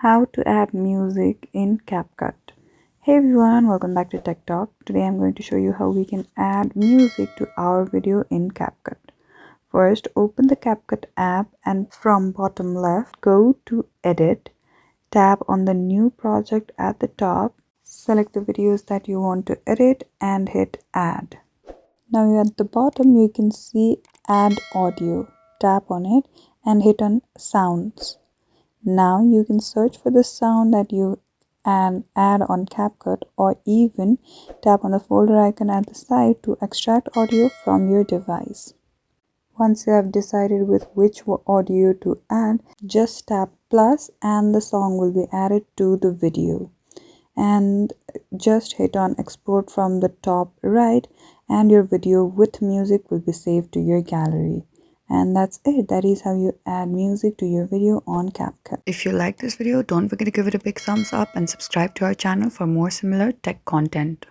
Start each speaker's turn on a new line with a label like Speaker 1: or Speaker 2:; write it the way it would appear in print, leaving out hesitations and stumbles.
Speaker 1: How to add music in CapCut. Hey everyone, welcome back to Tech Talk. Today I'm going to show you how we can add music to our video in CapCut. First, open the CapCut app and from bottom left, go to Edit, tap on the new project at the top, select the videos that you want to edit and hit Add. Now at the bottom you can see Add Audio. Tap on it and hit on Sounds. Now you can search for the sound that you add on CapCut, or even tap on the folder icon at the side to extract audio from your device. Once you have decided with which audio to add, just tap plus and the song will be added to the video. And just hit on export from the top right and your video with music will be saved to your gallery. And that's it. That is how you add music to your video on CapCut. If you like this video, don't forget to give it a big thumbs up and subscribe to our channel for more similar tech content.